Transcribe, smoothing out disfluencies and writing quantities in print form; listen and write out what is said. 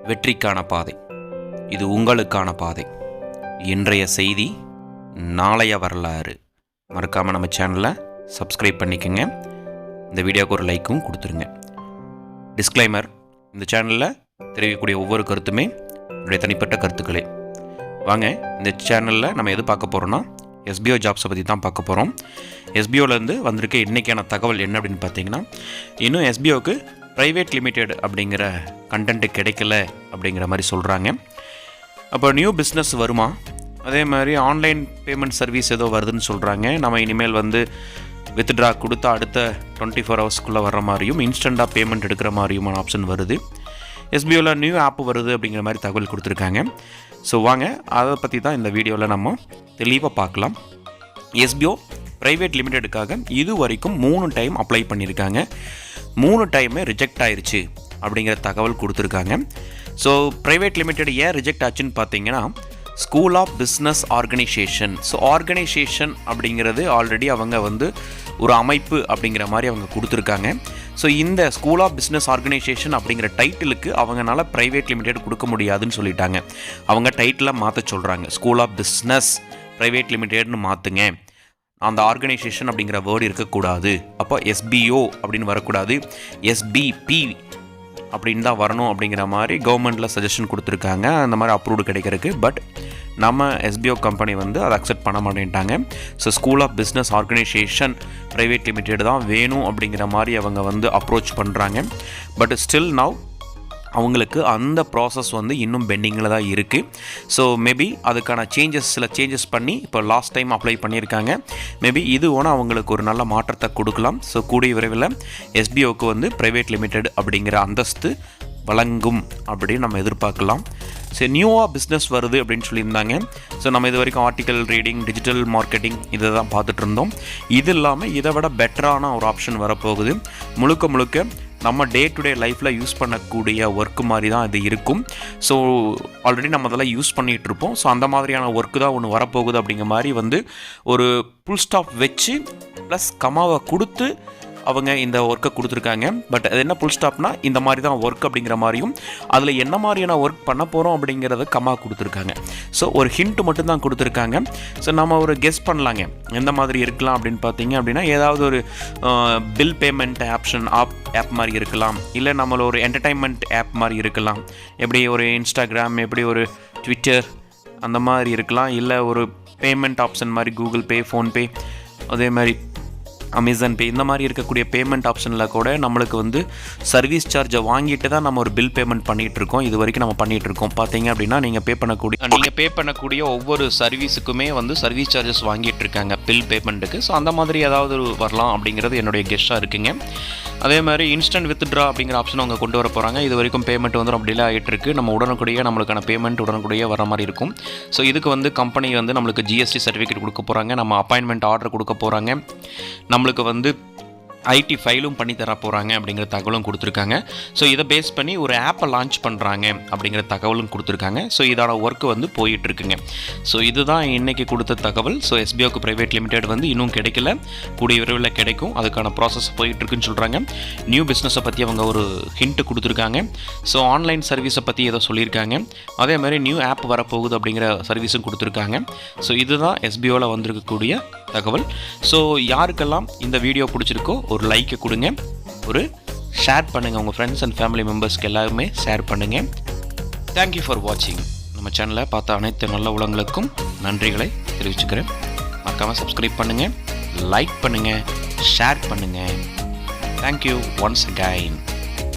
வெற்றிக்கான பாதை. இது உங்களுக்கான பாதை. இன்றைய செய்தி, நாளைய வரலாறு. மறக்காமல் நம்ம சேனலை சப்ஸ்கிரைப் பண்ணிக்கோங்க. இந்த வீடியோவுக்கு ஒரு லைக்கும் கொடுத்துருங்க. டிஸ்க்ளைமர்: இந்த சேனலில் தெரிவிக்கக்கூடிய ஒவ்வொரு கருத்துமே என்னுடைய தனிப்பட்ட கருத்துக்களே. வாங்க, இந்த சேனலில் நம்ம எது பார்க்க போகிறோன்னா எஸ்பிஓ ஜாப்ஸை பற்றி தான் பார்க்க போகிறோம். எஸ்பிஓலேருந்து வந்திருக்க இன்றைக்கான தகவல் என்ன அப்படின்னு பார்த்தீங்கன்னா, இன்னும் எஸ்பிஓக்கு ப்ரைவேட் லிமிடெட் அப்படிங்கிற கண்டென்ட்டு கிடைக்கல அப்படிங்கிற மாதிரி சொல்கிறாங்க. அப்போ நியூ பிஸ்னஸ் வருமா? அதே மாதிரி ஆன்லைன் பேமெண்ட் சர்வீஸ் ஏதோ வருதுன்னு சொல்கிறாங்க. நம்ம இனிமேல் வித்ட்ரா கொடுத்தா அடுத்த 24 ஹவர்ஸ்க்குள்ளே வர்ற மாதிரியும் இன்ஸ்டண்ட்டாக பேமெண்ட் எடுக்கிற மாதிரியுமான ஆப்ஷன் வருது. எஸ்பிஓவில் நியூ ஆப் வருது அப்படிங்கிற மாதிரி தகவல் கொடுத்துருக்காங்க. ஸோ வாங்க, அதை பற்றி தான் இந்த வீடியோவில் நம்ம தெளிவாக பார்க்கலாம். எஸ்பிஓ ப்ரைவேட் லிமிடெடுக்காக இது வரைக்கும் 3 டைம் அப்ளை பண்ணியிருக்காங்க. 3 டைமே ரிஜெக்ட் ஆயிடுச்சு அப்படிங்கிற தகவல் கொடுத்துருக்காங்க. ஸோ ப்ரைவேட் லிமிடெட் ஏன் ரிஜெக்ட் ஆச்சுன்னு பார்த்தீங்கன்னா, school of business organisation. So organisation அப்படிங்கிறது ஆல்ரெடி அவங்க ஒரு அமைப்பு அப்படிங்கிற மாதிரி அவங்க கொடுத்துருக்காங்க. ஸோ இந்த ஸ்கூல் ஆஃப் பிஸ்னஸ் ஆர்கனைசேஷன் அப்படிங்கிற டைட்டிலுக்கு அவங்களால ப்ரைவேட் லிமிடெட் கொடுக்க முடியாதுன்னு சொல்லிட்டாங்க. அவங்க டைட்டிலை மாற்ற சொல்கிறாங்க. ஸ்கூல் ஆஃப் பிஸ்னஸ் ப்ரைவேட் லிமிடெட்னு மாற்றுங்க. அந்த ஆர்கனைசேஷன் அப்படிங்கிற வேர்டு இருக்கக்கூடாது. அப்போ எஸ்பிஓ அப்படின்னு வரக்கூடாது, எஸ்பிபி அப்படின்னு தான் வரணும் அப்படிங்கிற மாதிரி கவர்மெண்ட்டில் சஜஷன் கொடுத்துருக்காங்க. அந்த மாதிரி அப்ரூவ்டு கிடைக்கிறதுக்கு. பட் நம்ம எஸ்பிஓ கம்பெனி அதை அக்செப்ட் பண்ண மாட்டேன்ட்டாங்க. So school of business organisation private limited தான் வேணும் அப்படிங்கிற மாதிரி அவங்க அப்ரோச் பண்ணுறாங்க. பட் ஸ்டில் நவ் அவங்களுக்கு அந்த ப்ராசஸ் இன்னும் பெண்டிங்கில் தான் இருக்குது. ஸோ மேபி அதுக்கான சில சேஞ்சஸ் பண்ணி இப்போ லாஸ்ட் டைம் அப்ளை பண்ணியிருக்காங்க. மேபி இது அவங்களுக்கு ஒரு நல்ல மாற்றத்தை கொடுக்கலாம். ஸோ கூடிய விரைவில் எஸ்பிஓக்கு ப்ரைவேட் லிமிடெட் அப்படிங்கிற அந்தஸ்து வழங்கும் அப்படின்னு நம்ம எதிர்பார்க்கலாம். ஸோ நியூவாக பிஸ்னஸ் வருது அப்படின்னு சொல்லியிருந்தாங்க. ஸோ நம்ம இது வரைக்கும் ஆர்டிக்கல் ரீடிங், டிஜிட்டல் மார்க்கெட்டிங் இதை தான் பார்த்துட்டு இருந்தோம். இது இல்லாமல் இதை விட பெட்டரான ஒரு ஆப்ஷன் வரப்போகுது. முழுக்க நம்ம டே டு டே லைஃப்பில் யூஸ் பண்ணக்கூடிய ஒர்க்கு மாதிரி தான் இது இருக்கும். ஸோ ஆல்ரெடி நம்ம அதெல்லாம் யூஸ் பண்ணிகிட்ருப்போம். ஸோ அந்த மாதிரியான ஒர்க்கு தான் ஒன்று வரப்போகுது அப்படிங்கிற மாதிரி ஒரு ஃபுல் ஸ்டாப் வச்சு ப்ளஸ் கமாவை கொடுத்து அவங்க இந்த ஒர்க்கை கொடுத்துருக்காங்க. பட் அது என்ன ஃபுல் ஸ்டாப்னா, இந்த மாதிரி தான் ஒர்க் அப்படிங்கிற மாதிரியும் அதில் என்ன மாதிரியான ஒர்க் பண்ண போகிறோம் அப்படிங்கிறத கமா கொடுத்துருக்காங்க. ஸோ ஒரு ஹிண்ட் மட்டும் தான் கொடுத்துருக்காங்க. ஸோ நம்ம ஒரு கெஸ் பண்ணலாங்க எந்த மாதிரி இருக்கலாம் அப்படின்னு பார்த்தீங்க அப்படின்னா, ஏதாவது ஒரு பில் பேமெண்ட் ஆப் மாதிரி இருக்கலாம், இல்லை நம்மள ஒரு என்டர்டைன்மெண்ட் ஆப் மாதிரி இருக்கலாம். எப்படி ஒரு இன்ஸ்டாகிராம், எப்படி ஒரு ட்விட்டர் அந்த மாதிரி இருக்கலாம். இல்லை ஒரு பேமெண்ட் ஆப்ஷன் மாதிரி கூகுள் பே, ஃபோன்பே, அதே மாதிரி அமேசான் பே, இந்த மாதிரி இருக்கக்கூடிய பேமெண்ட் ஆப்ஷனில் கூட நம்மளுக்கு சர்வீஸ் சார்ஜை வாங்கிட்டு தான் நம்ம ஒரு பில் பேமெண்ட் பண்ணிகிட்ருக்கோம். இது வரைக்கும் நம்ம பண்ணிகிட்ருக்கோம். பார்த்தீங்க அப்படின்னா, நீங்கள் பே பண்ணக்கூடிய ஒவ்வொரு சர்வீஸுக்குமே சர்வீஸ் சார்ஜஸ் வாங்கிட்டு இருக்காங்க பில் பேமெண்ட்டுக்கு. ஸோ அந்த மாதிரி ஏதாவது வரலாம் அப்படிங்கிறது என்னுடைய கெஸ்ட்டாக இருக்குங்க. அதே மாதிரி இன்ஸ்டன்ட் வித்ட்ரா அப்படிங்கிற ஆப்ஷன் அவங்க கொண்டு வர போகிறாங்க. இது வரைக்கும் பேமெண்ட் ரொம்ப டிலே ஆகிட்டு இருக்குது. நம்ம உடனுக்குடியே நம்மளுக்கான பேமெண்ட் உடனுக்குடியே வர மாதிரி இருக்கும். ஸோ இதுக்கு கம்பெனி நம்மளுக்கு ஜிஎஸ்டி சர்டிஃபிகேட் கொடுக்க போகிறாங்க. நம்ம அப்பாயின்மெண்ட் ஆர்டர் கொடுக்க போகிறாங்க. நம்மளுக்கு ஐடி ஃபைலும் பண்ணி தர போகிறாங்க அப்படிங்கிற தகவலும் கொடுத்துருக்காங்க. ஸோ இதை பேஸ் பண்ணி ஒரு ஆப்பை லான்ச் பண்ணுறாங்க அப்படிங்கிற தகவலும் கொடுத்துருக்காங்க. ஸோ இதோட ஒர்க்கு போயிட்டுருக்குங்க. ஸோ இதுதான் இன்றைக்கி கொடுத்த தகவல். ஸோ எஸ்பிஓக்கு ப்ரைவேட் லிமிடெட் இன்னும் கிடைக்கல, கூடிய விரைவில் கிடைக்கும். அதுக்கான ப்ராசஸ் போயிட்டுருக்குன்னு சொல்கிறாங்க. நியூ பிஸ்னஸை பற்றி அவங்க ஒரு ஹிண்ட்டு கொடுத்துருக்காங்க. ஸோ ஆன்லைன் சர்வீஸை பற்றி ஏதோ சொல்லியிருக்காங்க. அதே மாதிரி நியூ ஆப் வரப்போகுது அப்படிங்கிற சர்வீஸும் கொடுத்துருக்காங்க. ஸோ இதுதான் எஸ்பிஓவில் வந்திருக்கக்கூடிய தகவல். ஸோ யாருக்கெல்லாம் இந்த வீடியோ பிடிச்சிருக்கோ ஒரு லைக்கை கொடுங்க, ஒரு ஷேர் பண்ணுங்கள். உங்கள் ஃப்ரெண்ட்ஸ் அண்ட் ஃபேமிலி மெம்பர்ஸ்க்கு எல்லாருமே ஷேர் பண்ணுங்கள். தேங்க்யூ ஃபார் வாட்சிங். நம்ம சேனலை பார்த்த அனைத்து நல்ல உலகங்களுக்கும் நன்றிகளை தெரிவிச்சுக்கிறேன். மறக்காமல் சப்ஸ்கிரைப் பண்ணுங்கள், லைக் பண்ணுங்கள், ஷேர் பண்ணுங்கள். Thank you once again.